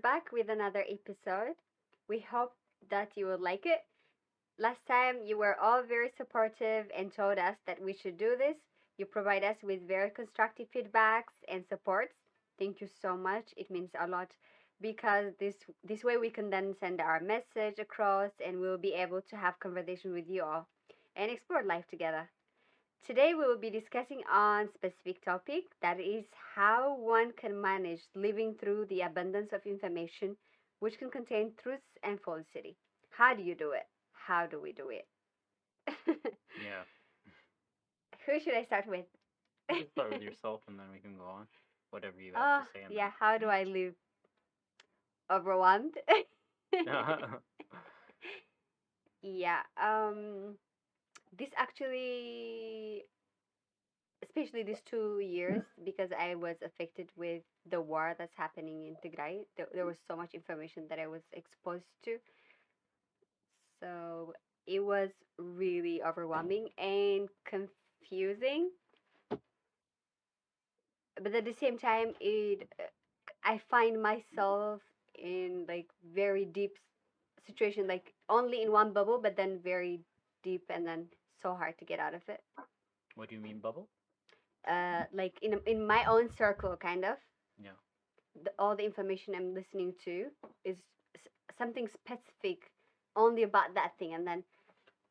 back with another episode. We hope that you will like it. Last time, you were all very supportive and told us that we should do this. You provide us with very constructive feedbacks and supports. Thank you so much. It means a lot because this way we can then send our message across and we'll be able to have conversation with you all and explore life together. Today we will be discussing on specific topic that is how one can manage living through the abundance of information which can contain truths and falsity. How do you do it? How do we do it? Yeah. Who should I start with? You can start with yourself and then we can go on. Whatever you have to Oh, say and yeah, how do I live overwhelmed? then. Yeah, this actually, especially these 2 years, because I was affected with the war that's happening in Tigray. There was so much information that I was exposed to. So it was really overwhelming and confusing. But at the same time, I find myself in like very deep situation, like only in one bubble, but then very deep and then so hard to get out of it. What do you mean, bubble? Like in my own circle, kind of. Yeah. All the information I'm listening to is something specific only about that thing, and then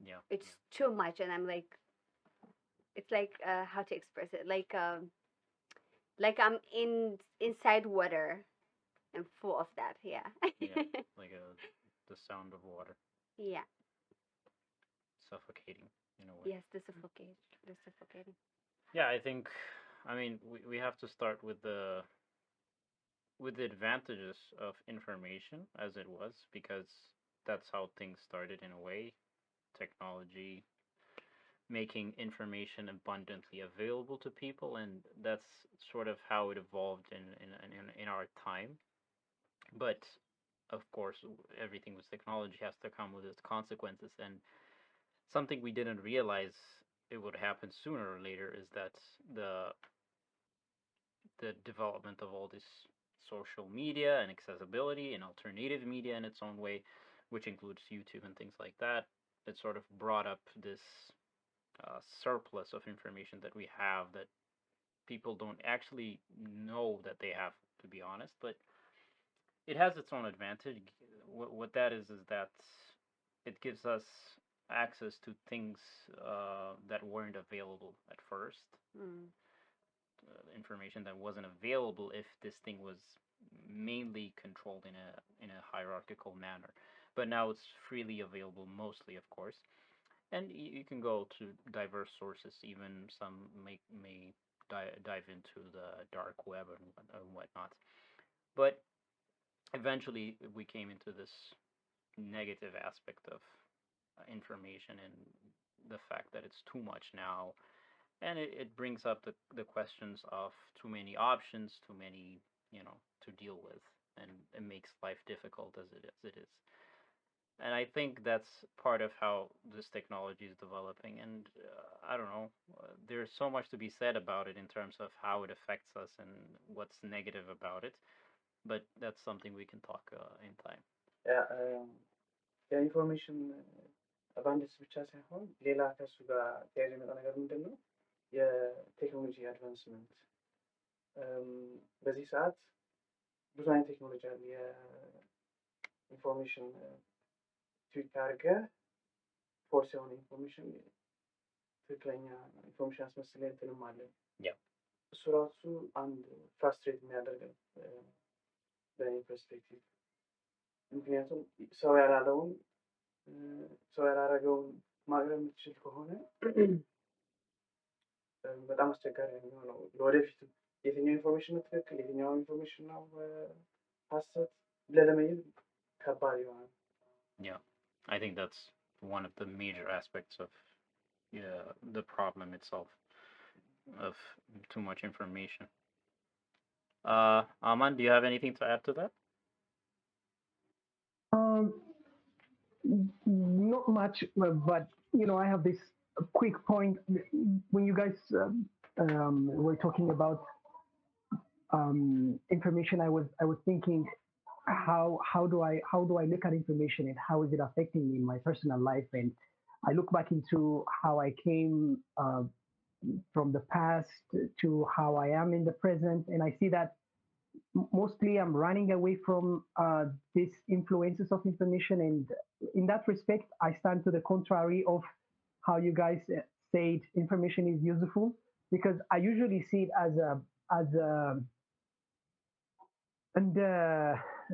Yeah. it's too much, and I'm like, it's like how to express it, like I'm inside water and full of that. Yeah. Yeah. Like the sound of water Yeah. suffocating in a way. Yes, the suffocating. Yeah, I mean, we have to start with the advantages of information as it was because that's how things started in a way. Technology making information abundantly available to people, and that's sort of how it evolved in our time. But of course, everything with technology has to come with its consequences, and something we didn't realize it would happen sooner or later is that the the development of all this social media and accessibility and alternative media in its own way, which includes YouTube and things like that, it sort of brought up this surplus of information that we have that people don't actually know that they have, to be honest. But it has its own advantage. What that is that it gives us access to things that weren't available at first, Mm. information that wasn't available if this thing was mainly controlled in a hierarchical manner. But now it's freely available, mostly, of course, and you can go to diverse sources. Even some may dive into the dark web and whatnot. But eventually, we came into this negative aspect of information and the fact that it's too much now, and it brings up the questions of too many options, too many, to deal with, and it makes life difficult as it is. And I think that's part of how this technology is developing. And I don't know, there's so much to be said about it in terms of how it affects us and what's negative about it. But that's something we can talk in time. ያ የኢንፎርሜሽን አባንደስ ብቻ ሳይሆን ሌላ ከሱ ጋር ተያይዞ የመጣ ነገር ምንድን ነው? የቴክኖሎጂ አድቫንስመንት በዚህ ሰዓት ብዙ አይነት ቴክኖሎጂ አለ። የኢንፎርሜሽን ትዊት አድርገህ ፎርስ የሆነ ኢንፎርሜሽን ትክክለኛ ኢንፎርሜሽን አስመስለ እንትንም አለ። Yeah. እሱ ራሱ አንድ ፍራስትሬት የሚያደርገው በእኔ ፐርስፔክቲቭ። ምክንያቱም ሰው ያላለውን ሰው ያላረገውን ማቅረብ የምትችል ከሆነ በጣም አስቸጋሪ ነው የሚሆነው ለወደፊቱ። የትኛው ኢንፎርሜሽን ነው ትክክል፣ የትኛው ኢንፎርሜሽን ነው ሀሰት ብለህ ለመለየት ከባድ ይሆናል። Yeah, I think that's one of the major aspects of, yeah, the problem itself of too much information. Aman, do you have anything to add to that? Um, Not much, but I have this quick point. When you guys were talking about information, I was thinking how do I look at information and how is it affecting me in my personal life, and I look back into how I came from the past to how I am in the present, and I see that mostly I'm running away from these influences of information, and in that respect, I stand to the contrary of how you guys said information is useful, because I usually see it as a እንደ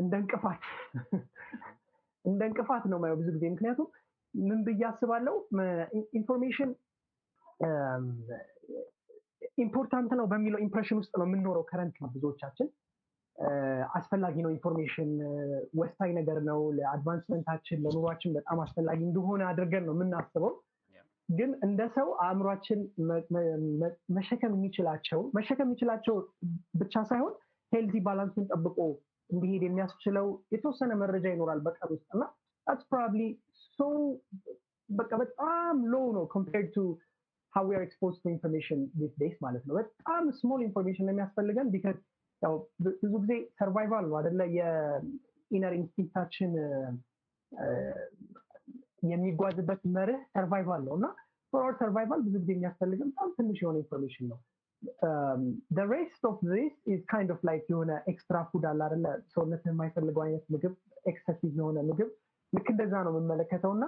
እንደ እንቅፋት እንደ እንቅፋት ነው የማየው ብዙ ጊዜ። ምክንያቱም ምን ብዬ አስባለሁ፣ ኢንፎርሜሽን ኢምፖርታንት ነው በሚለው ኢምፕሬሽን ውስጥ ነው የምንኖረው ከረንት ነው ብዙዎቻችን። አስፈላጊ ነው ኢንፎርሜሽን፣ ወሳኝ ነገር ነው ለአድቫንስመንታችን ለኑሯችን በጣም አስፈላጊ እንደሆነ አድርገን ነው የምናስበው። ግን እንደ ሰው አእምሯችን መሸከም የሚችላቸው ብቻ ሳይሆን ሄልዚ ባላንሱን ጠብቆ እንዲሄድ የሚያስችለው የተወሰነ መረጃ ይኖራል በቀን ውስጥ እና that's probably so በቃ በጣም low ነው compared to how we are exposed to information these days ማለት ነው። በጣም small information ነው የሚያስፈልገን because ያው ብዙ ጊዜ ሰርቫይቫል ነው አይደለ? የኢነር ኢንስቲንክታችን የሚጓዝበት መርህ ሰርቫይቫል ነው እና for our survival ብዙ ጊዜ የሚያስፈልገን በጣም ትንሽ የሆነ ኢንፎርሜሽን ነው። the rest of this is kind of like የሆነ ኤክስትራ ፉድ አለ አይደለ? ሰውነት የማይፈልገው አይነት ምግብ፣ ኤክሰሲቭ የሆነ ምግብ ልክ እንደዛ ነው የምመለከተው እና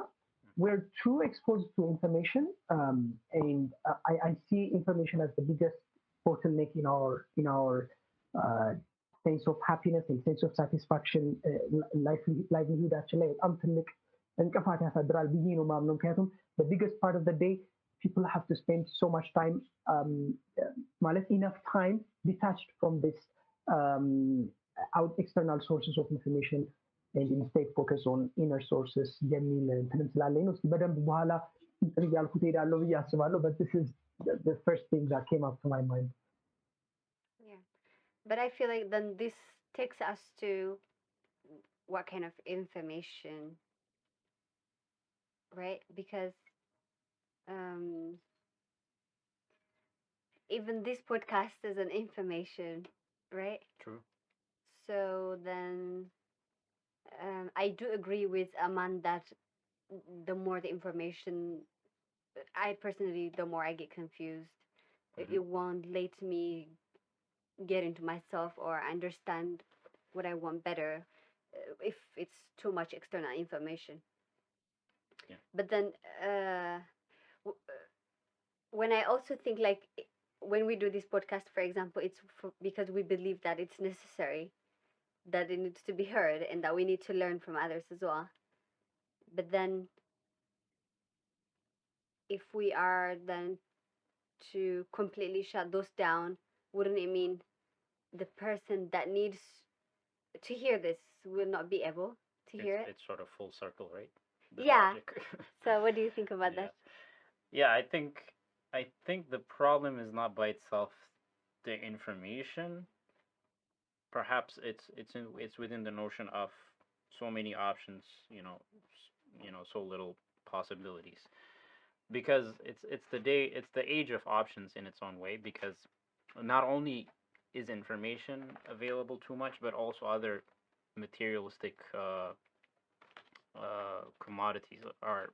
we're too exposed to information, and I see information as the biggest bottleneck in our sense of happiness and sense of satisfaction, livelihood-አችን ላይ በጣም ትልቅ እንቅፋት ያሳድራል ብዬ ነው የማምነው። ምክንያቱም the biggest part of the day people have to spend so much time, ማለት enough time detached from this external sources of information and instead focus on inner sources የሚል እንትንም ስላለኝ ነው። እስኪ በደንብ በኋላ እንትን እያልኩት እሄዳለሁ ብዬ አስባለሁ። but this is the first thing that came up to my mind. Yeah, but I feel like then this takes us to what kind of information, right? Because um, even this podcast is an information, right? True. So then I do agree with Aman that the more the information, I personally, the more I get confused. It won't let me get into myself or understand what I want better if it's too much external information. Yeah. But then when I also think like when we do this podcast, for example, it's because we believe that it's necessary, that it needs to be heard, and that we need to learn from others as well. But then if we are then to completely shut those down, wouldn't it mean the person that needs to hear this will not be able to hear it? It's sort of full circle, right? Yeah. Logic. So what do you think about that? Yeah, I think the problem is not by itself the information. Perhaps it's within the notion of so many options, so little possibilities. Because it's the age of options in its own way, because not only is information available too much, but also other materialistic commodities are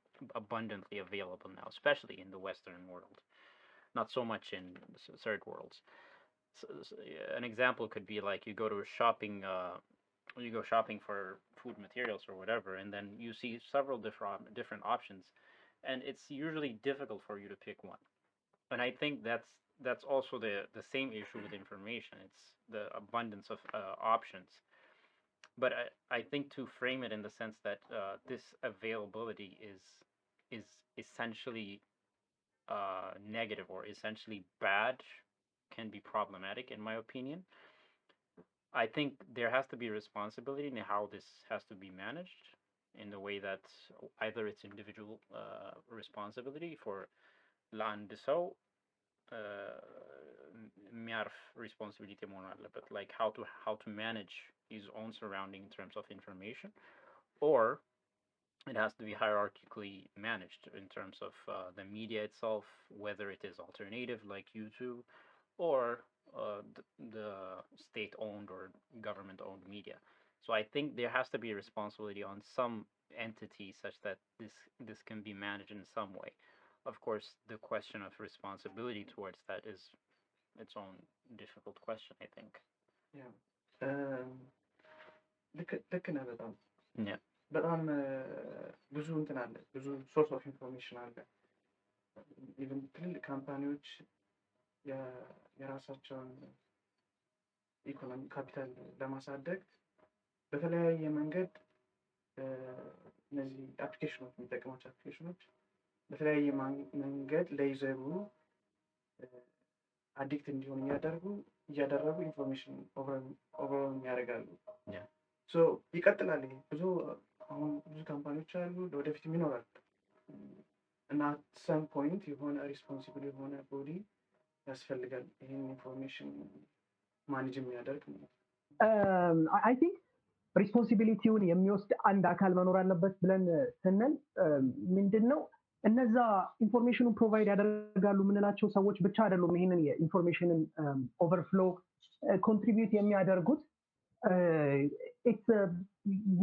abundantly available now, especially in the Western world. Not so much in third worlds. So an example could be like you go shopping for food materials or whatever, and then you see several different options, and it's usually difficult for you to pick one. And I think that's also the same issue with information. It's the abundance of options. But I think to frame it in the sense that this availability is essentially negative or essentially bad, can be problematic in my opinion. I think there has to be responsibility in how this has to be managed, in the way that either it's individual responsibility for ለአንድ ሰው የሚያርፍ responsibility መሆን አለበት, like how to manage his own surrounding in terms of information, or it has to be hierarchically managed in terms of the media itself, whether it is alternative like YouTube or the state-owned or government-owned media. So I think there has to be a responsibility on some entity such that this can be managed in some way. Of course, the question of responsibility towards that is its own difficult question, I think. Yeah. ልክ ነህ በጣም Yeah. በጣም ብዙ እንትን አለ ብዙ ሶርስ ኦፍ ኢንፎርሜሽን አለ ኢቨን ትልልቅ ካምፓኒዎች የራሳቸውን ኢኮኖሚ ካፒታል ለማሳደግ በተለያየ መንገድ እነዚህ አፕሊኬሽኖች የሚጠቀሟቸው አፕሊኬሽኖች በተለያየ መንገድ ለዩዘሩ አዲክት እንዲሆን እያደረጉ ኢንፎርሜሽን ኦቨርኦል ያደርጋሉ። ሶ ይቀጥላል። ይሄ አሁን ብዙ ካምፓኒዎች አሉ፣ ለወደፊትም ይኖራል እና ሰም ፖይንት የሆነ ሪስፖንሲብል የሆነ ቦዲ ያስፈልጋል ይህን ኢንፎርሜሽን ማኔጅ የሚያደርግ ነው። አይ ቲንክ ሪስፖንሲቢሊቲውን የሚወስድ አንድ አካል መኖር አለበት ብለን ስንል ምንድነው እነዛ ኢንፎርሜሽኑን ፕሮቫይድ ያደርጋሉ የምንላቸው ሰዎች ብቻ አይደሉም ይህንን የኢንፎርሜሽንን ኦቨርፍሎ ኮንትሪቢዩት የሚያደርጉት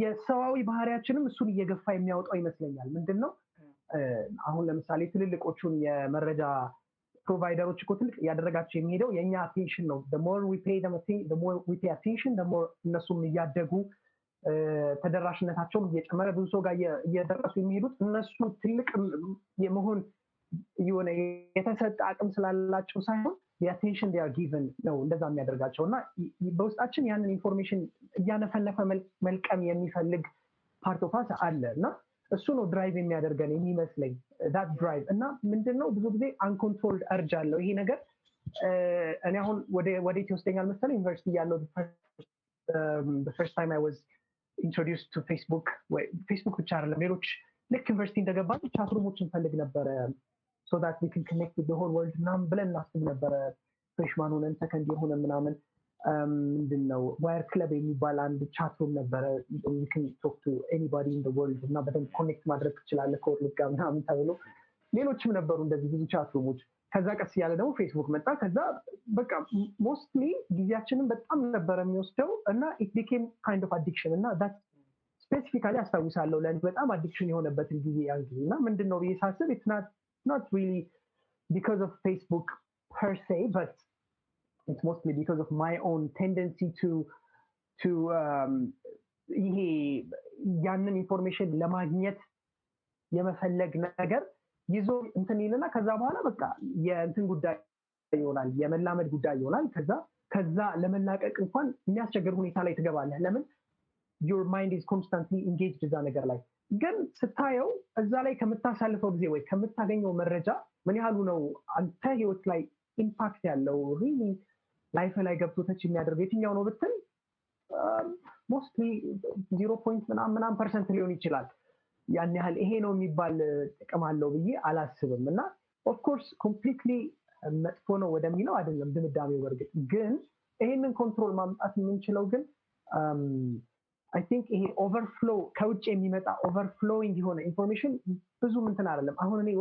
የሰዋዊ ባህሪያችንም እሱን እየገፋ የሚያወጣው ይመስለኛል። ምንድነው አሁን ለምሳሌ ትልልቆቹን የመረጃ ፕሮቫይደሮች እኮ ትልቅ ያደረጋቸው የሚሄደው የኛ አቴንሽን ነው። the more we pay them the more we pay attention the more እነሱም እያደጉ ተደራሽነታቸውን እየጨመረ ብዙ ሰው ጋር እየደረሱ የሚሄዱት እነሱ ትልቅ የመሆን የሆነ የተሰጠ አቅም ስላላቸው ሳይሆን the attention they are given ነው እንደዛ የሚያደርጋቸው እና በውስጣችን ያንን ኢንፎርሜሽን እያነፈነፈ መልቀም የሚፈልግ ፓርት ኦፍ አስ አለ እና እሱ ነው ድራይቭ የሚያደርገን የሚመስለኝ that drive እና ምንድነው ብዙ ጊዜ uncontrolled urge አለው ይሄ ነገር እኔ አሁን ወደ ይወስደኛል መሰለኝ ዩኒቨርሲቲ ያለው the first time I was introduced to Facebook ብቻ አይደለም ሌሎች ልክ ዩኒቨርሲቲ እንደገባን ቻት ሩሞችን ፈልግ ነበረ so that we can connect with the whole world ምናምን ብለን እናስብ ነበረ ፍሬሽማን ሆነን ሰከንድ የሆነ ምናምን ምንድነው ዋየር ክለብ የሚባል አንድ ቻት ሩም ነበረ you can talk to anybody in the world እና በደንብ ኮኔክት ማድረግ ትችላለህ ከወርልድ ጋር ምናምን ተብሎ ሌሎችም ነበሩ እንደዚህ ብዙ ቻት ሩሞች ከዛ ቀስ ያለ ደግሞ ፌስቡክ መጣ ከዛ በቃ ሞስትሊ ጊዜያችንን በጣም ነበር የሚወስደው እና it became kind of addiction እና that specifically አስታውሳለሁ ለኔ በጣም አዲክሽን የሆነበትን ጊዜ ያን ጊዜ እና ምንድነው ብዬ ሳስብ it's not really because of Facebook per se but it's mostly because of my own tendency to ይሄ ያንን ኢንፎርሜሽን ለማግኘት የመፈለግ ነገር ይዞ እንትን ይልና ከዛ በኋላ በቃ የእንትን ጉዳይ ይሆናል የመላመድ ጉዳይ ይሆናል ከዛ ለመላቀቅ እንኳን የሚያስቸግር ሁኔታ ላይ ትገባለህ ለምን your mind is constantly engaged እዛ ነገር ላይ ግን ስታየው እዛ ላይ ከምታሳልፈው ጊዜ ወይ ከምታገኘው መረጃ ምን ያህሉ ነው አንተ ህይወት ላይ ኢምፓክት ያለው really ላይፍ ላይ ገብቶ ተች የሚያደርገው የትኛው ነው ብትል ሞስትሊ 0.ምናምን% ሊሆን ይችላል ያን ያህል ይሄ ነው የሚባል ጥቅም አለው ብዬ አላስብም እና ኦፍ ኮርስ ኮምፕሊትሊ መጥፎ ነው ወደሚለው አይደለም ድምዳሜው በርግጥ ግን ይሄንን ኮንትሮል ማምጣት የምንችለው ግን I think ይሄ ኦቨርፍሎ ከውጭ የሚመጣ ኦቨርፍሎዊንግ የሆነ ኢንፎርሜሽን ብዙ እንትን አይደለም አሁን እኔ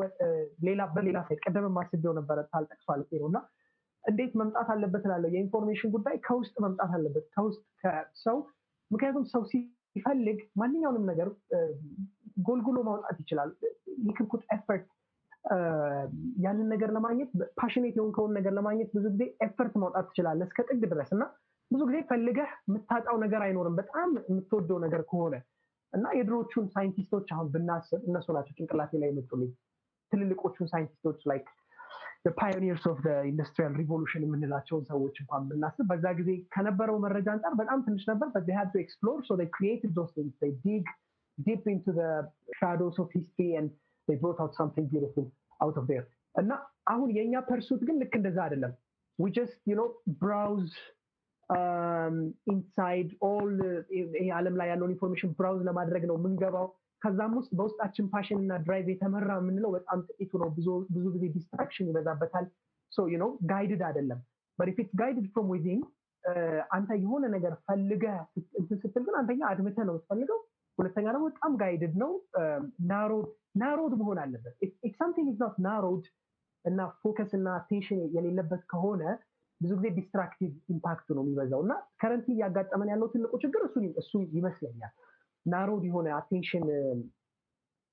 በሌላ ሳይት ቀደም ማስቤው ነበር ታልጠቅሷል እና እንዴት መምጣት አለበት እላለሁ የኢንፎርሜሽን ጉዳይ ከውስጥ መምጣት አለበት ከውስጥ ከሰው ምክንያቱም ሰው ሲፈልግ ማንኛውንም ነገር ጎልጉሎ ማውጣት ይችላል you can put effort ያንን ነገር ለማግኘት ፓሽኔት የሆንከውን ነገር ለማግኘት ብዙ ጊዜ ኤፈርት ማውጣት ትችላለህ እስከ ጥግ ድረስ እና ብዙ ጊዜ ፈልገህ የምታጣው ነገር አይኖርም በጣም የምትወደው ነገር ከሆነ እና የድሮቹን ሳይንቲስቶች አሁን ብናስብ እነሱ ናቸው ጭንቅላቴ ላይ የመጡልኝ ትልልቆቹን ሳይንቲስቶች like the pioneers of the industrial revolution የምንላቸውን ሰዎች እንኳን ብናስብ በዛ ጊዜ ከነበረው መረጃ አንፃር በጣም ትንሽ ነበር but they had to explore so they created those things they dig deep into the shadows of history and they brought out something beautiful out of there እና አሁን የኛ ፐርሱት ግን ልክ እንደዛ አይደለም we just browse inside all ይሄ ዓለም ላይ ያለውን ኢንፎርሜሽን ብራውዝ ለማድረግ ነው የምንገባው ከዛም ውስጥ በውስጣችን ፓሽን እና ድራይቭ የተመራ የምንለው በጣም ጥቂቱ ነው ብዙ ጊዜ ዲስትራክሽን ይበዛበታል so ጋይድድ አይደለም but if it's guided from within አንተ የሆነ ነገር ፈልገህ ስትል ግን አንተኛ አድምተህ ነው የምትፈልገው ሁለተኛ ደግሞ በጣም ጋይድድ ነው ናሮድ መሆን አለበት if something is not narrowed እና ፎከስ እና አቴንሽን የሌለበት ከሆነ ብዙ ጊዜ ዲስትራክቲቭ ኢምፓክት ነው የሚበዛው እና ከረንትሊ እያጋጠመን ያለው ትልቁ ችግር እሱ ይመስለኛል። ናሮድ የሆነ አቴንሽን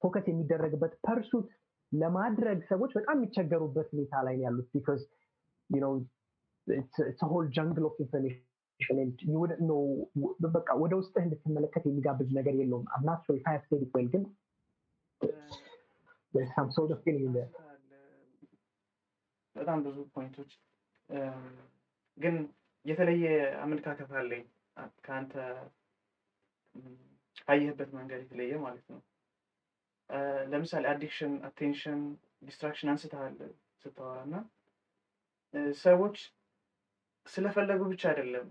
ፎከስ የሚደረግበት ፐርሱት ለማድረግ ሰዎች በጣም የሚቸገሩበት ሁኔታ ላይ ያሉት ቢኮዝ it's a whole jungle of information and you wouldn't know በቃ ወደ ውስጥህ እንድትመለከት የሚጋብዝ ነገር የለውም። I'm not sure if I have said it well ግን there's some sort of feeling in there። በጣም ብዙ ፖይንቶች ግን የተለየ አመለካከት አለኝ ከአንተ አየህበት መንገድ የተለየ ማለት ነው። ለምሳሌ አዲክሽን፣ አቴንሽን፣ ዲስትራክሽን አንስተሃል ስታወራ እና ሰዎች ስለፈለጉ ብቻ አይደለም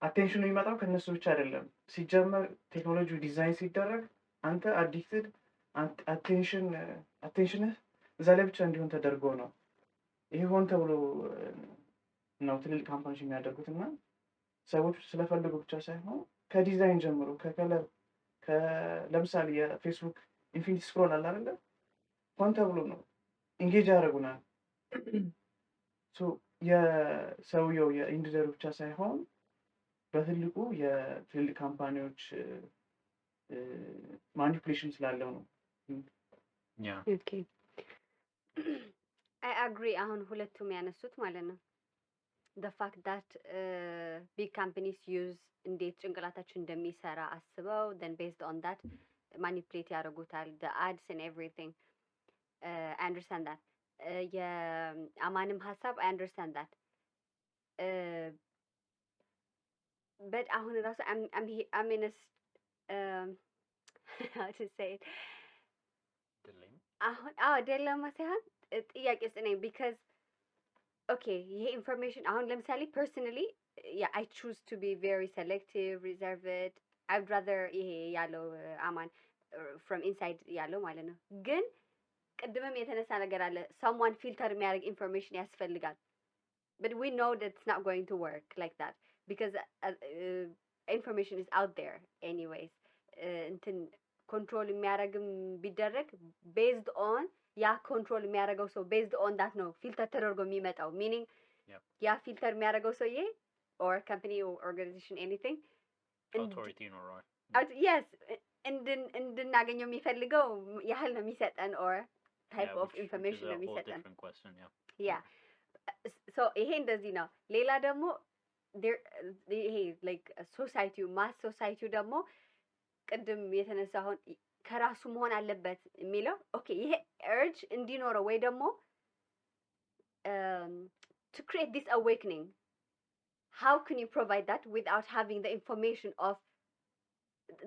አቴንሽኑ የሚመጣው ከነሱ ብቻ አይደለም። ሲጀመር ቴክኖሎጂ ዲዛይን ሲደረግ አንተ አዲክትድ አቴንሽንህ እዛ ላይ ብቻ እንዲሆን ተደርጎ ነው። ይሄ ሆን ተብሎ ነው ትልልቅ ካምፓኒዎች የሚያደርጉት እና ሰዎች ስለፈለጉ ብቻ ሳይሆን ከዲዛይን ጀምሮ ከከለር ለምሳሌ የፌስቡክ ኢንፊኒቲ ስክሮል አለ አይደለ? ሆን ተብሎ ነው ኢንጌጅ ያደርጉናል። የሰውየው የኢንዲቪደሩ ብቻ ሳይሆን በትልቁ የትልልቅ ካምፓኒዎች ማኒፑሌሽን ስላለው ነው። ኦኬ አይ አግሪ። አሁን ሁለቱም ያነሱት ማለት ነው the fact that big companies use እንዴት ጭንቅላታችን እንደሚሰራ አስበው then based on that manipulate ያደርጉታል the ads and everything. I understand that. የአማንም ሀሳብ I understand that. but አሁን ራሱ I'm in a how to say it አሁን ዲሌማ ሳይሆን ጥያቄ ውስጥ ነኝ because okay ይሄ ኢንፎርሜሽን አሁን ለምሳሌ personally yeah I choose to be very selective, reserved. I'd rather ይሄ ያለው አማን from inside ያለው ማለት ነው። ግን ቅድምም የተነሳ ነገር አለ someone filter የሚያደርግ ኢንፎርሜሽን ያስፈልጋል but we know that it's not going to work like that because information is out there anyways. እንትን ኮንትሮል የሚያደርግም ቢደረግ based on ያ ኮንትሮል የሚያደርገው ሰው based on that ነው ፊልተር ተደርጎ የሚመጣው meaning ያ ፊልተር የሚያደርገው ሰውዬ or company or organization anything authority no right yes እንድናገኘው የሚፈልገው ያህል ነው የሚሰጠን or type of information ነው የሚሰጠን yeah so ይሄ እንደዚህ ነው። ሌላ ደግሞ ይሄ like society mass society ደግሞ ቅድም የተነሳ አሁን ከራሱ መሆን አለበት የሚለው ኦኬ ይሄ urge እንዲኖረው ወይ ደግሞ to create this awakening how can you provide that without having the information of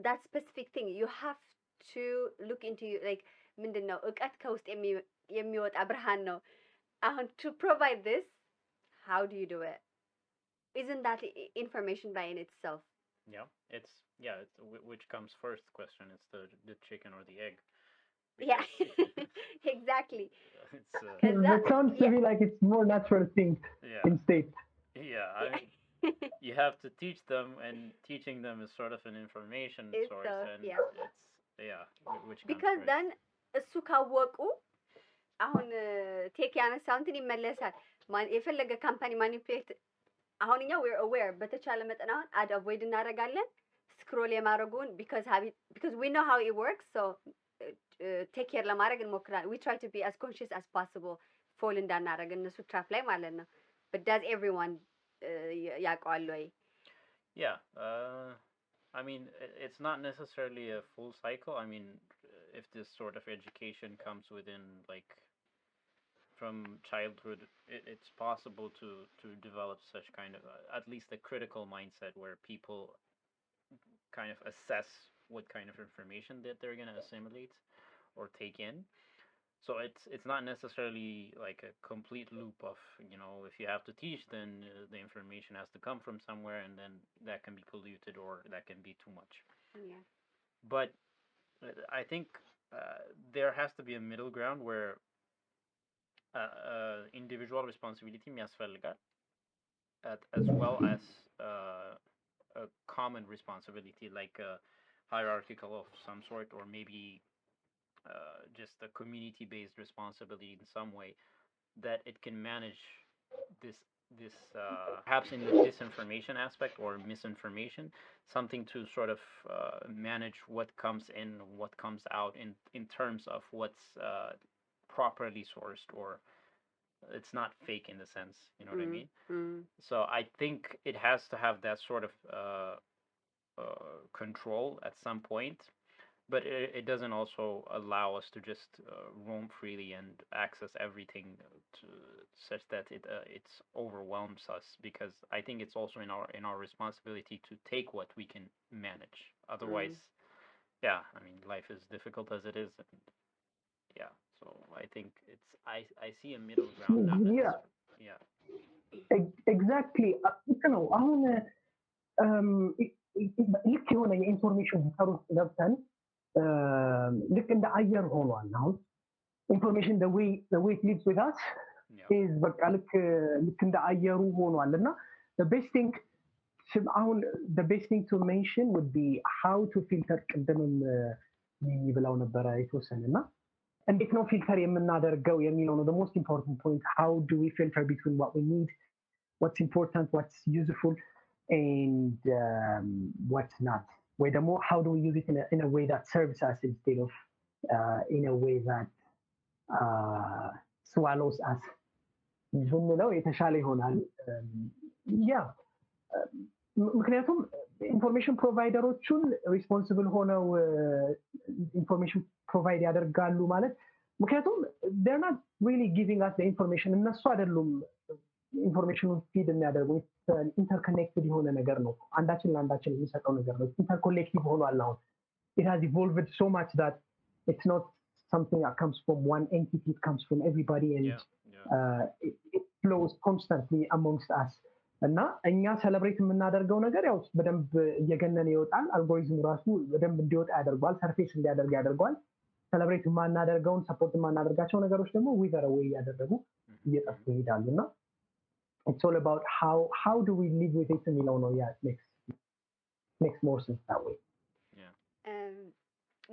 that specific thing? You have to look into like ምንድነው እውቀት ከውስጥ የሚወጣ ብርሃን ነው። አሁን to provide this how do you do it? Isn't that information by in itself? It's which comes first question, it's the chicken or the egg. Yeah exactly. It sounds to me like it's more natural thing in state. I mean, you have to teach them and teaching them is sort of an information source and it's which comes because first. then እሱ ካወቁ አሁን ቴክ ያነሳው እንትን ይመለሳል የፈለገ ካምፓኒ ማኒፑሌት አሁን እኛ we're aware በተቻለ መጠን አሁን ad avoid እናደርጋለን ስክሮል የማድረጉን because we know how it works so take care ለማድረግ እንሞክራለን we try to be as conscious as possible fall እንዳናደርግ እነሱ ትራፕ ላይ ማለት ነው but does everyone ያውቀዋል ወይ? I mean it's not necessarily a full cycle. I mean if this sort of education comes within like from childhood it's possible to develop such kind of at least a critical mindset where people kind of assess what kind of information that they're going to assimilate or take in. So it's not necessarily like a complete loop of if you have to teach then the information has to come from somewhere and then that can be polluted or that can be too much. But I think there has to be a middle ground where individual responsibility የሚያስፈልጋል as well as a common responsibility like a hierarchical of some sort or maybe just a community-based responsibility in some way that it can manage this this perhaps in the disinformation aspect or misinformation, something to sort of manage what comes in, what comes out in terms of what's properly sourced, or it's not fake in the sense, you know what I mean? So I think it has to have that sort of control at some point, but it doesn't also allow us to just roam freely and access everything to, such that it overwhelms us, because I think it's also in our responsibility to take what we can manage. Otherwise, yeah, I mean, life is difficult as it is, and yeah. So I think I see a middle ground, not Yeah, necessarily. Yeah. ኤግዛክትሊ ልክ ነው። አሁን ልክ የሆነ የኢንፎርሜሽን ሰር ውስጥ ገብተን ልክ እንደ አየር ሆኗል። አሁን ኢንፎርሜሽን the way it lives with us is በቃ ልክ እንደ አየሩ ሆኗል እና the best thing አሁን the best thing to mention would be how to filter ቅድምም ብለው ነበረ የተወሰነ እና እንዴት ነው ፊልተር የምናደርገው የሚለው ነው the most important point. How do we filter between what we need, what's important, what's useful, and what's not? ወይ ደግሞ how do we use it in a way that serves us instead of in a way that swallows us ብንለው የተሻለ ይሆናል። ያ ምክንያቱም ኢንፎርሜሽን ፕሮቫይደሮቹን ሪስፖንሲብል ሆነው ኢንፎርሜሽን ፕሮቫይድ ያደርጋሉ ማለት ምክንያቱም they're not really giving us the information እነሱ አይደሉም ኢንፎርሜሽኑን ፊድ የሚያደርጉ ኢንተርኮኔክትድ የሆነ ነገር ነው። አንዳችን ለአንዳችን የሚሰጠው ነገር ነው። ኢንተርኮኔክቲቭ ሆኗል አሁን it has evolved so much that it's not something that comes from one entity, it comes from everybody, and it flows constantly amongst us. እና እኛ ሰለብሬት የምናደርገው ነገር ያው በደንብ እየገነነ ይወጣል። አልጎሪዝሙ ራሱ በደንብ እንዲወጣ ያደርገዋል፣ ሰርፌስ እንዲያደርግ ያደርገዋል። ሰለብሬት የማናደርገውን ሰፖርት የማናደርጋቸው ነገሮች ደግሞ ዊዘር ወይ እያደረጉ እየጠፉ ይሄዳሉ እና it's all about how do we live with it የሚለው ነው። ያ makes more sense that way.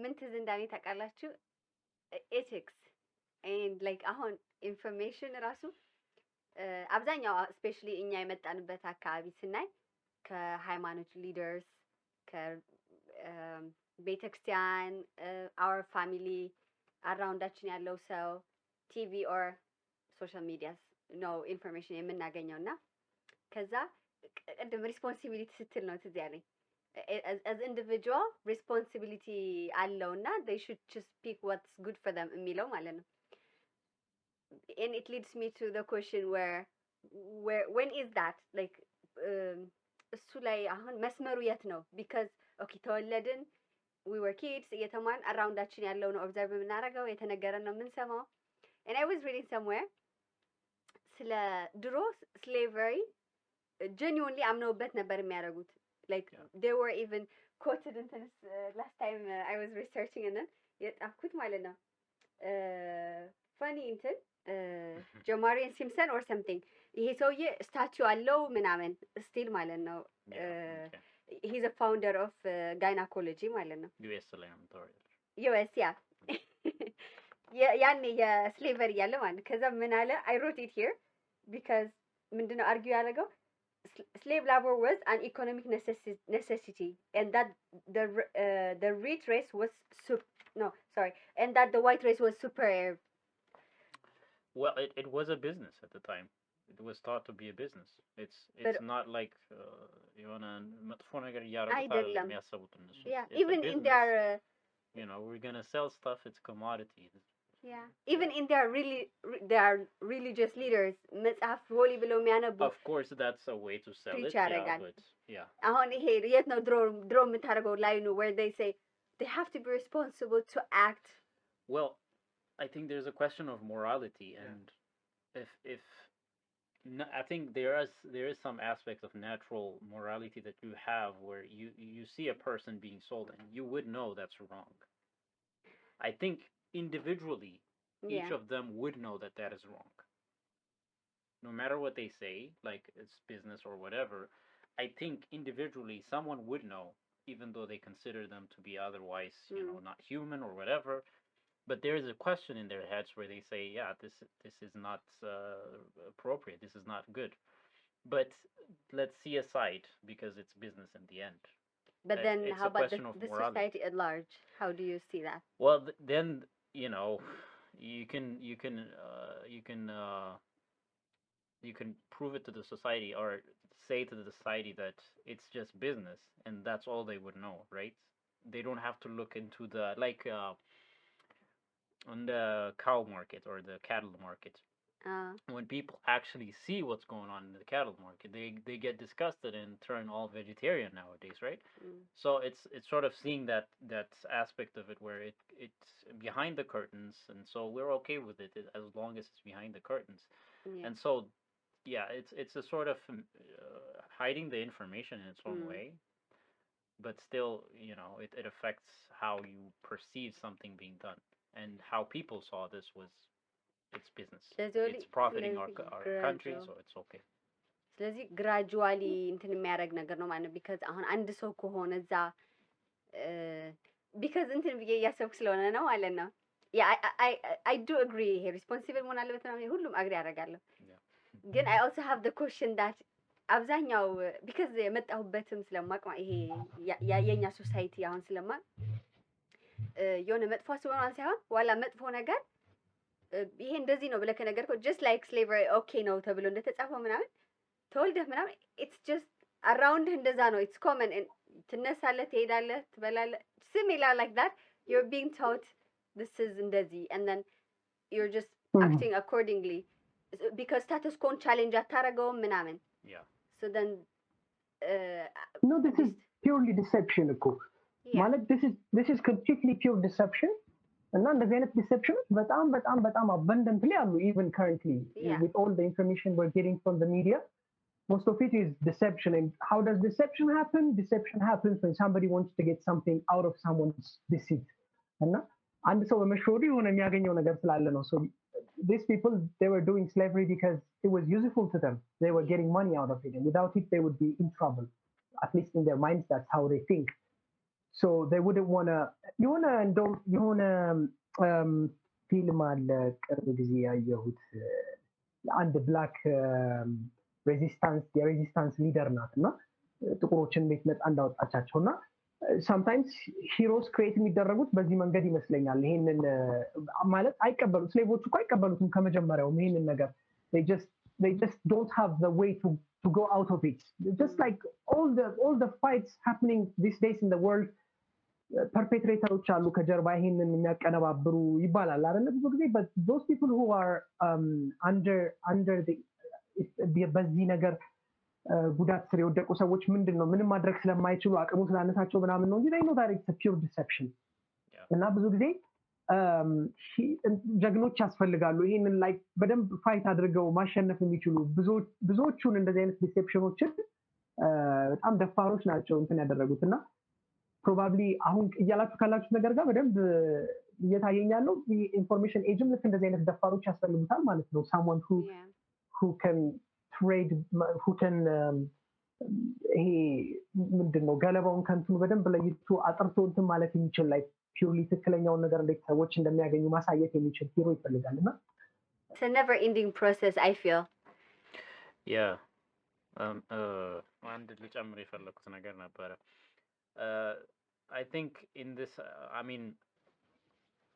ምን ትዝ እንዳለኝ ታውቃላችሁ? ኤቲክስ ኤንድ ላይክ አሁን ኢንፎርሜሽን ራሱ አብዛኛው ስፔሻሊ እኛ የመጣንበት አካባቢ ስናይ ከሃይማኖት ሊደርስ ከቤተክርስቲያን አወር ፋሚሊ አራውንዳችን ያለው ሰው ቲቪ ኦር ሶሻል ሚዲያስ ነው ኢንፎርሜሽን የምናገኘው እና ከዛ ቅድም ሪስፖንሲቢሊቲ ስትል ነው ትዝ ያለኝ as individual responsibility አለው እና they should just pick what's good for them የሚለው ማለት ነው። And it leads me to the question where when is that like እሱ ላይ አሁን መስመሩ የት ነው? because okay ተወለድን we were kids እየተማርን አራውንዳችን ያለው ነው ኦብዘርቭ የምናደርገው የተነገረን ነው የምንሰማው and I was reading somewhere ስለ ድሮ slavery genuinely አምነውበት ነበር የሚያደርጉት like they were even quoted in this last time I was researching and then የጣፍኩት ማለት ነው funny እንትን ጆማሪን ሲምፕሰን or something ይሄ ሰውዬ ስታቹ አለው ምናምን ስቲል ማለት ነው he's a founder of gynecology ማለት ነው US ያኔ የስሌቨሪ ያለ ማለት ከዛ ምን አለ I wrote it here because ምንድነው አርጊው ያደረገው slave labor was an economic necessity and that the rich race was and that the white race was superior. Well, it was a business at the time. It was thought to be a business. It's not like የሆነ መጥፎ ነገር ያረጋግጣል የሚያስቡት እነሱ. Yeah, even in their you know, we're going to sell stuff, it's commodity. Yeah, even in their they are religious leaders መጽሐፍ ሆሊ ብለው የሚያነቡ of course that's a way to sell it, but yeah አሁን ይሄ የት ነው ድሮ የምታደርገው ላይኑ where they say they have to be responsible to act. Well, I think there's a question of morality, and if I think there is some aspect of natural morality that you have where you see a person being sold and you would know that's wrong. I think individually each of them would know that that is wrong. No matter what they say, like it's business or whatever, I think individually someone would know, even though they consider them to be otherwise, you know, not human or whatever. but there is a question in their heads where they say, yeah, this is not appropriate. This is not good. But let's see aside because it's business in the end. But then, It's how a about question of the morality. society at large? How do you see that? Well, then you know, you can you can uh, you can uh, you can prove it to the society or say to the society that it's just business and that's all they would know, right? They don't have to look into the like on the cow market or the cattle market. Uh, When people actually see what's going on in the cattle market, they get disgusted and turn all vegetarian nowadays, right? mm, So it's sort of seeing that aspect of it where it's behind the curtains, and so we're okay with it as long as it's behind the curtains. yeah. And so yeah, it's a sort of hiding the information in its own Mm. way, but still, it affects how you perceive something being done and how people saw this was it's business. It's profiting our country, so it's okay. ስለዚህ ግራጁዋሊ እንትን የሚያደርግ ነገር ነው ማለት ነው። ቢካዝ አሁን አንድ ሰው ከሆነ እዛ ቢካዝ እንትን ብዬ እያሰብኩ ስለሆነ ነው ማለት ነው። ያ አይ ዱ አግሪ ይሄ ሪስፖንሲብል መሆን አለበት ምናምን ሁሉም አግሪ አደርጋለሁ። ግን አይ ኦልሶ ሃቭ ዘ ኮሽን ዳት አብዛኛው ቢካዝ የመጣሁበትም ስለማቅ ይሄ የኛ ሶሳይቲ አሁን ስለማቅ የሆነ መጥፎ አስበናል ሳይሆን ዋላ መጥፎ ነገር ይሄ እንደዚህ ነው ብለህ ከነገርከው ጀስት ላይክ ስሌቨሪ ኦኬ ነው ተብሎ እንደተጻፈው ምናምን ተወልደህ ምናምን ኢትስ ጀስት አራውንድህ እንደዛ ነው። ኢትስ ኮመን ትነሳለህ፣ ትሄዳለህ፣ ትበላለህ ሲሚላር ላይክ ዳት ዩር ቢንግ ታውት ዲስ ኢዝ እንደዚህ and then you're just acting accordingly because status quo ቻሌንጅ አታረገውም ምናምን so then no, this is purely deception እኮ ማለት this is completely pure deception እና እንደዚህ አይነት ዲሰፕሽኖች በጣም በጣም በጣም abundantly አሉ even currently with all the information we're getting from the media. Most of it is deception. And how does deception happen? Deception happens when somebody wants to get something out of someone's deceit. እና አንድ ሰው በመሾዱ የሆነ የሚያገኘው ነገር ስላለ ነው። So these people, they were doing slavery because it was useful to them. They were getting money out of it, and without it they would be in trouble. At least in their minds, that's how they think. So they wouldn't want to የሆነ ፊልም አለ ቅርብ ጊዜ ያየሁት አንድ ብላክ የሬዚስታንስ ሊደር ናት እና ጥቁሮችን እንዴት ነፃ እንዳወጣቻቸው እና ሳምታይምስ ሂሮስ ክሬት የሚደረጉት በዚህ መንገድ ይመስለኛል። ይሄንን ማለት አይቀበሉት ስሌቮቹ እኮ አይቀበሉትም ከመጀመሪያውም ይሄንን ነገር they just don't have the way to go out of it. Just like all the fights happening these days in the world, perpetrators አሉ ከጀርባ ይሄንን የሚያቀነባብሩ ይባላል አይደል ብዙ ጊዜ, but those people who are under the በዚህ ነገር ጉዳት ስር የወደቁ ሰዎች ምንድነው ምንም ማድረግ ስለማይችሉ አቅሙ ስላነሳቸው ምናምን ነው እንጂ they know that it's a pure deception. እና ብዙ ጊዜ ጀግኖች ያስፈልጋሉ ይሄንን ላይ በደንብ ፋይት አድርገው ማሸነፍ የሚችሉ ብዙዎቹን እንደዚህ አይነት ዲሴፕሽኖችን በጣም ደፋሮች ናቸው እንትን ያደረጉትና ፕሮባብሊ አሁን እያላችሁ ካላችሁ ነገር ጋር በደንብ እየታየኝ ያለው ኢንፎርሜሽን ኤጅም ልክ እንደዚህ አይነት ደፋሮች ያስፈልጉታል ማለት ነው። someone who can trade, who can ይሄ ምንድነው ገለባውን ከንቱን በደንብ ለይቶ አጥርቶ እንትን ማለት የሚችል ላይ ፒውርሊ ትክክለኛውን ነገር እንዴት ሰዎች እንደሚያገኙ ማሳየት የሚችል ሂሮ ይፈልጋልና it's a never ending process I feel. yeah አንድ ልጨምር የፈለኩት ነገር ነበረ. I think in this I mean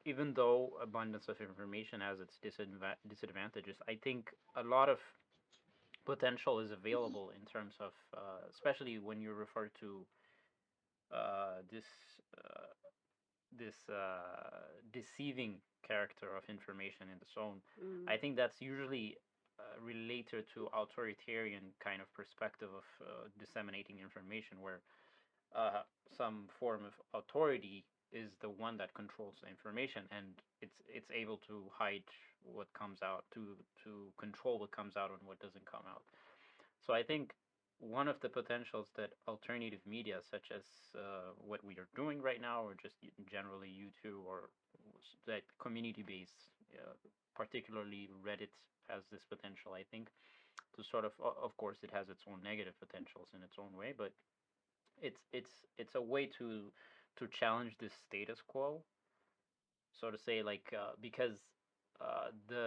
even though abundance of information has its disadvantages, I think a lot of potential is available in terms of especially when you refer to this deceiving character of information in its own. I think that's usually related to authoritarian kind of perspective of disseminating information where some form of authority is the one that controls the information and it's able to hide what comes out, to control what comes out and what doesn't come out. So I think one of the potentials that alternative media such as what we are doing right now or just generally YouTube or that community based particularly Reddit has this potential, I think, to sort of course it has its own negative potentials in its own way, but it's a way to challenge this status quo so to say, like because the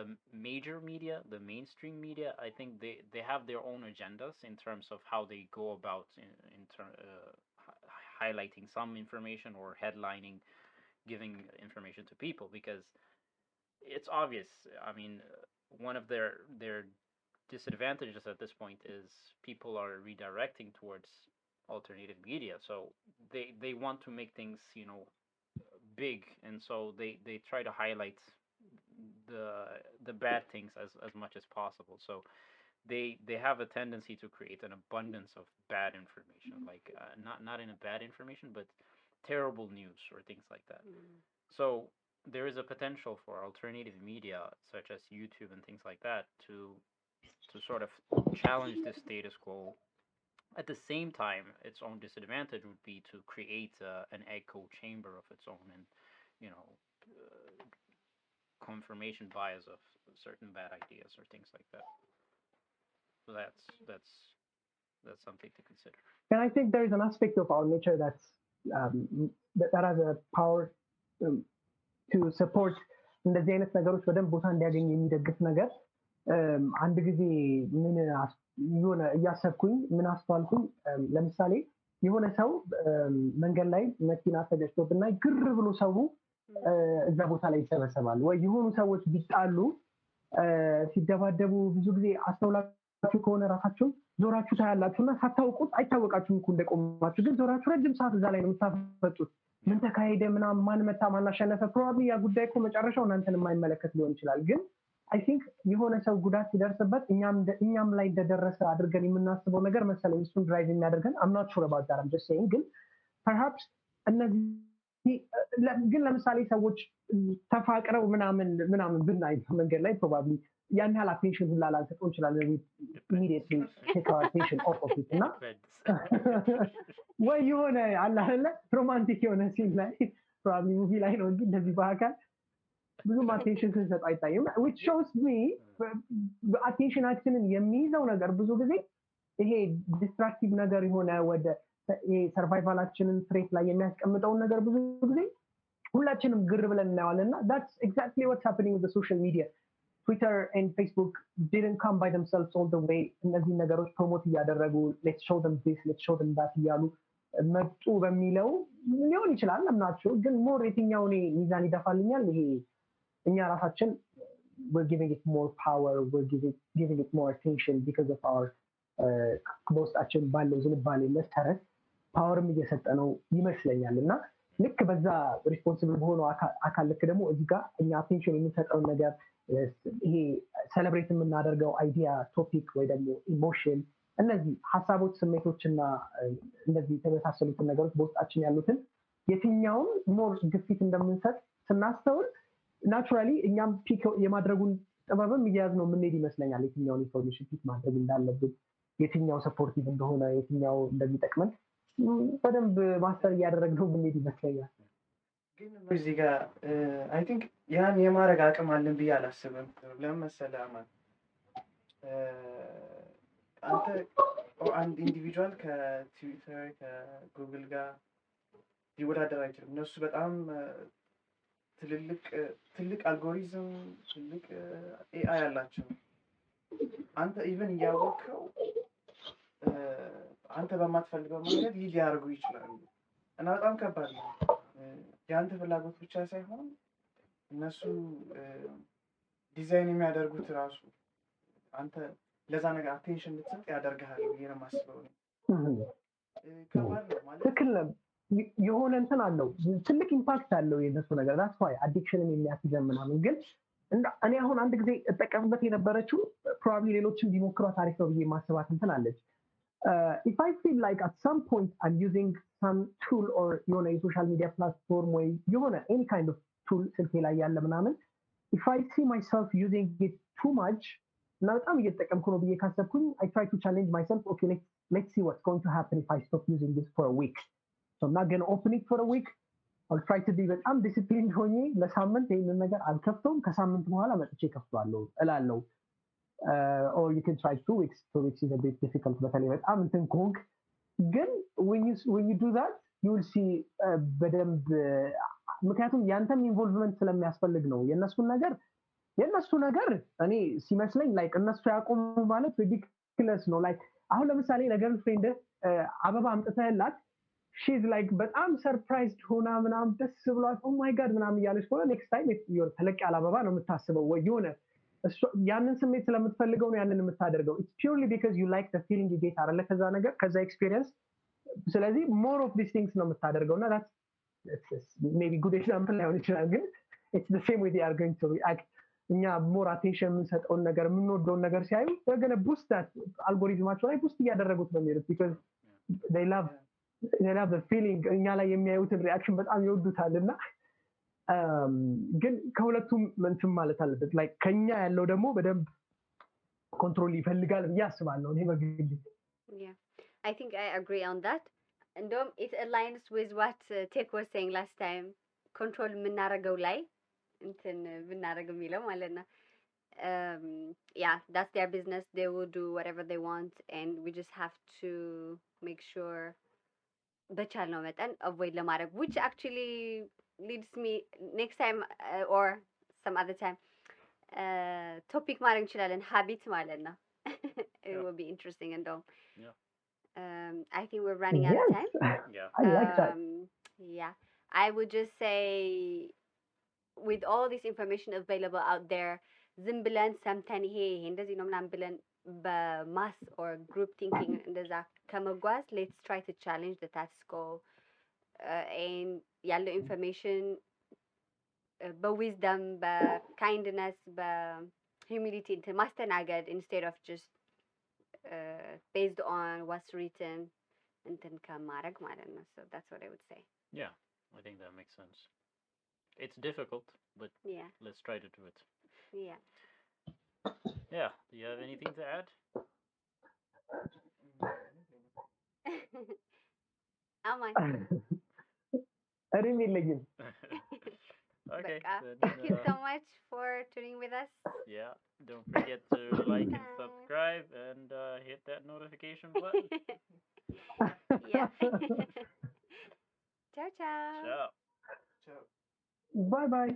major media, the mainstream media, I think they have their own agendas in terms of how they go about highlighting some information or headlining, giving information to people, because it's obvious. I mean, one of their disadvantages at this point is people are redirecting towards alternative media, so they want to make things, big, and so they try to highlight the bad things as much as possible. So they have a tendency to create an abundance of bad information, like not in a bad information, but terrible news or things like that. So there is a potential for alternative media such as YouTube and things like that to sort of challenge the status quo. At the same time, its own disadvantage would be to create an echo chamber of its own, and you know, confirmation bias of certain bad ideas or things like that. So that's something to consider. And I think there is an aspect of our nature that has a power um, to support እንደዚህ አይነት ነገሮች በደንብ ቦታ እንዲያገኝ የሚደግፍ ነገር አንድ ጊዜ ምን የሆነ እያሰብኩኝ ምን አስተዋልኩኝ ለምሳሌ የሆነ ሰው መንገድ ላይ መኪና ተገጭቶ ብናይ ግር ብሎ ሰው እዛ ቦታ ላይ ይሰበሰባል ወይ የሆኑ ሰዎች ቢጣሉ ሲደባደቡ ብዙ ጊዜ አስተውላችሁ ከሆነ ራሳችሁ ዞራችሁ ታያላችሁና ሳታውቁት አይታወቃችሁም እኮ እንደቆማችሁ ግን ዞራችሁ ረጅም ሰዓት እዛ ላይ ነው የምታፈጡት ምን ተካሄደ ምናምን ማን መታ ማን አሸነፈ ፕሮባብሊ ያ ጉዳይ እኮ መጨረሻው እናንተን የማይመለከት ሊሆን ይችላል ግን አይ ቲንክ የሆነ ሰው ጉዳት ሲደርስበት እኛም ላይ እንደደረሰ አድርገን የምናስበው ነገር መሰለኝ እሱን ድራይቭ የሚያደርገን I'm not sure about that I'm just saying ግን perhaps እነዚህ ግን ለምሳሌ ሰዎች ተፋቅረው ምናምን ብናይ መንገድ ላይ ፕሮባብሊ ያን ያህል አቴንሽን ሁላ ላንሰጠው እንችላለን immediately take our attention off of it እና ወይ የሆነ አለ አይደለ ሮማንቲክ የሆነ ሲን ላይ ፕሮባብሊ ሙቪ ላይ ነው እንጂ እንደዚህ በአካል ብዙም አቴንሽን ስንሰጥ አይታይም which shows me አቴንሽናችንን የሚይዘው ነገር ብዙ ጊዜ ይሄ ዲስትራክቲቭ ነገር የሆነ ወደ ሰርቫይቫላችንን ትሬት ላይ የሚያስቀምጠውን ነገር ብዙ ጊዜ ሁላችንም ግር ብለን እናየዋለንና that's exactly what's happening with the social media Twitter and Facebook didn't come by themselves all the way እነዚህ ነገሮች ፕሮሞት እያደረጉ let's show them this let's show them that እያሉ መጡ በሚለው ሊሆን ይችላል አምናችሁ ግን ሞር የትኛው እኔ ሚዛን ይደፋልኛል ይሄ እኛ ራሳችን we're giving it more power we're giving it more attention because of our በውስጣችን ባለው ዝንባሌ መሰረት ፓወርም እየሰጠ ነው ይመስለኛል እና ልክ በዛ ሪስፖንሲብል በሆነው አካል ልክ ደግሞ እዚህ ጋር እኛ አቴንሽን የምንሰጠውን ነገር ይሄ ሴሌብሬት የምናደርገው አይዲያ ቶፒክ ወይ ደግሞ ኢሞሽን እነዚህ ሀሳቦች ስሜቶችና እንደዚህ የተመሳሰሉትን ነገሮች በውስጣችን ያሉትን የትኛውን ሞር ግፊት እንደምንሰጥ ስናስተውል ናቹራሊ እኛም ፒክ የማድረጉን ጥበብም እያያዝ ነው የምንሄድ ይመስለኛል የትኛውን ኢንፎርሜሽን ፒክ ማድረግ እንዳለብን የትኛው ሰፖርቲቭ እንደሆነ የትኛው እንደሚጠቅመን በደንብ ማስተር እያደረግነው የምንሄድ ይመስለኛል ግን እዚህ ጋር አይ ቲንክ ያን የማድረግ አቅም አለን ብዬ አላስብም ለምን መሰለህ አማን አንተ አንድ ኢንዲቪጁዋል ከትዊተር ከጉግል ጋር ሊወዳደር አይችልም እነሱ በጣም ትልቅ አልጎሪዝም ትልቅ ኤአይ አላቸው አንተ ኢቨን እያወቅኸው አንተ በማትፈልገው መንገድ ሊያደርጉ ይችላሉ እና በጣም ከባድ ነው የአንተ ፍላጎት ብቻ ሳይሆን እነሱ ዲዛይን የሚያደርጉት ራሱ አንተ ለዛ ነገር አቴንሽን እንድትሰጥ ያደርግሃል ብዬ ነው የማስበው ከባድ ነው ማለት ትክክል የሆነ እንትን አለው ትልቅ ኢምፓክት አለው የነሱ ነገር that's why አዲክሽንን የሚያስይዘን ምናምን ግን እኔ አሁን አንድ ጊዜ እጠቀምበት የነበረችው ፕሮባብሊ ሌሎችም ቢሞክሯት አሪፍ ነው ብዬ ማስባት እንትን አለች if I feel like at some point I'm using some tool or የሆነ የሶሻል ሚዲያ ፕላትፎርም ወይ የሆነ any kind of tool ስልኬ ላይ ያለ ምናምን if I see myself using it too much እና በጣም እየተጠቀምኩ ነው ብዬ ካሰብኩኝ I try to challenge myself okay let's see what's going to happen if I stop using this for a week so I'm not going to open it for a week I'll try to be በጣም ዲሲፕሊን ሆኜ ለሳምንት ይሄንን ነገር አልከፍተውም ከሳምንት በኋላ መጥቼ ከፍቷለሁ እላለሁ or you can try 2 weeks 2 weeks is a bit difficult በተለይ በጣም እንትን ኮንክ ግን when you do that you will see በደንብ ምክንያቱም ያንተም ኢንቮልቭመንት ስለሚያስፈልግ ነው። የእነሱ ነገር እኔ ሲመስለኝ ላይክ እነሱ ያቆሙ ማለት ሪዲክለስ ነው። ላይክ አሁን ለምሳሌ ለገርል ፍሬንድ አበባ አምጥተህላት ሺዝ ላይክ በጣም ሰርፕራይዝድ ሆና ምናምን ደስ ብሏት ኦ ማይ ጋድ ምናምን እያለች ከሆነ ኔክስት ታይም የሆነ ተለቅ ያለ አበባ ነው የምታስበው ወይ የሆነ ያንን ስሜት ስለምትፈልገው ነው ያንን የምታደርገው። ኢትስ ፒውርሊ ቢካዝ ዩ ላይክ ዘ ፊሊንግ ዩ ጌት አይደለ ከዛ ነገር ከዛ ኤክስፒሪየንስ። ስለዚህ ሞር ኦፍ ዲስ ቲንግስ ነው የምታደርገው እና that's maybe good example ላይሆን ይችላል ግን it's the same way they are going to react። እኛ ሞር አቴንሽን የምንሰጠውን ነገር የምንወደውን ነገር ሲያዩ ገነ ቡስት አልጎሪዝማቸው ላይ ቡስት እያደረጉት ነው የሚሄዱት because they love the feeling እኛ ላይ የሚያዩትን ሪአክሽን በጣም ይወዱታል እና ግን ከሁለቱም እንትን ማለት አለበት ላይክ ከኛ ያለው ደግሞ በደንብ ኮንትሮል ይፈልጋል ብዬ አስባለሁ እኔ በግሌ። Yeah, I think I agree on that. And it aligns with what Tek was saying last time. Control የምናረገው ላይ እንትን ብናረግ የሚለው ማለት ነው። Yeah, that's their business. They will do whatever they want, and we just have to make sure በቻልነው መጠን avoid ለማድረግ, which actually leads me next time or some other time topic ማድረግ እንችላለን, habit ማለት ነው. It will be interesting and all. Yeah. I think we're running out of time. Yeah. I like that. Yeah, I would just say with all this information available out there, ዝም ብለን ሰምተን ይሄ እንደዚህ ነው ምናምን ብለን በማስ or group thinking እንደዛ ከመጓዝ let's try to challenge the status quo and ያለው information በwisdom በkindness በhumility እንትን ማስተናገድ instead of just based on what's written እንትን ከማድረግ ማለት ነው. So that's what I would say. Yeah, I think that makes sense. It's difficult, but Yeah. let's try to do it. Yeah. Yeah. Do you have anything to add? Aman. እኔም የለኝም። Okay. Thank you so much for tuning with us. Yeah. Don't forget to like and subscribe and hit that notification button. Yeah. Ciao, ciao. Ciao. Ciao. Bye bye.